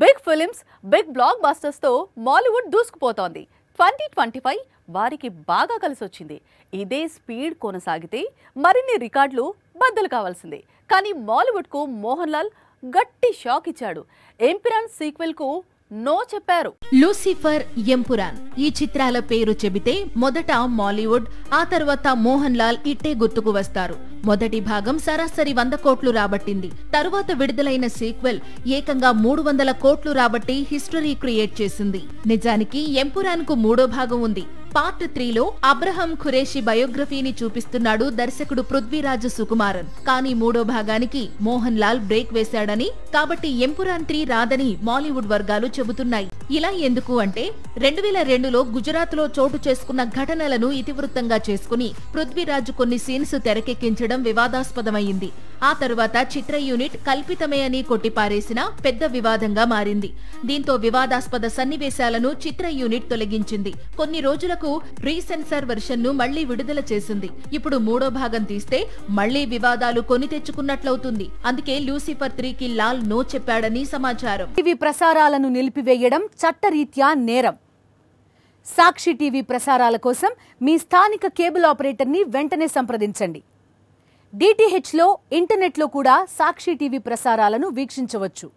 Big films, big blockbusters తో Mollywood దూసుకుపోతోంది. 2025 వారికి బాగా కలిసొచ్చింది. ఇదే స్పీడ్ కొనసాగితే మరిన్ని రికార్డులు బద్దలు కావాల్సిందే. కానీ మాలీవుడ్ కు మోహన్ లాల్ గట్టి షాక్ ఇచ్చాడు. ఎంపురాన్ సీక్వెల్ కు నో చెప్పారు. లూసిఫర్, ఎంపురాన్ ఈ చిత్రాల పేరు చెబితే మొదట మాలీవుడ్, ఆ తర్వాత మోహన్ లాల్ ఇట్టే గుర్తుకు వస్తారు. మొదటి భాగం సరాసరి 100 కోట్లు రాబట్టింది. తరువాత విడుదలైన సీక్వెల్ ఏకంగా 300 కోట్లు రాబట్టి హిస్టరీ క్రియేట్ చేసింది. నిజానికి ఎంపురాన్ కు మూడో భాగం ఉంది. పార్ట్ 3లో అబ్రహం ఖురేషి బయోగ్రఫీని చూపిస్తున్నాడు దర్శకుడు పృథ్వీరాజ్ సుకుమారన్. కానీ మూడో భాగానికి మోహన్ లాల్ బ్రేక్ వేశాడని, కాబట్టి ఎంపురాన్ 3 రాదని మాలీవుడ్ వర్గాలు చెబుతున్నాయి. ఇలా ఎందుకు అంటే 2002లో గుజరాత్ లో చోటు చేసుకున్న ఘటనలను ఇతివృత్తంగా చేసుకుని పృథ్వీరాజ్ కొన్ని సీన్స్ తెరకెక్కించడం వివాదాస్పదమైంది. ఆ తరువాత చిత్ర యూనిట్ కల్పితమే అని కొట్టిపారేసిన పెద్ద వివాదంగా మారింది. దీంతో వివాదాస్పద సన్నివేశాలను చిత్ర యూనిట్ తొలగించింది. కొన్ని రోజులకు రీసెన్సార్ వెర్షన్ ను మళ్లీ విడుదల చేసింది. ఇప్పుడు మూడో భాగం తీస్తే మళ్లీ వివాదాలు కొని తెచ్చుకున్నట్లవుతుంది. అందుకే లూసిఫర్ 3కి లాల్ నో చెప్పాడని సమాచారం. టీవీ ప్రసారాలను నిలిపివేయడం చట్టరీత్యా నేరం. సాక్షి టీవీ ప్రసారాల కోసం మీ స్థానిక కేబుల్ ఆపరేటర్ని వెంటనే సంప్రదించండి. DTHలో, ఇంటర్నెట్లో కూడా సాక్షి టీవీ ప్రసారాలను వీక్షించవచ్చు.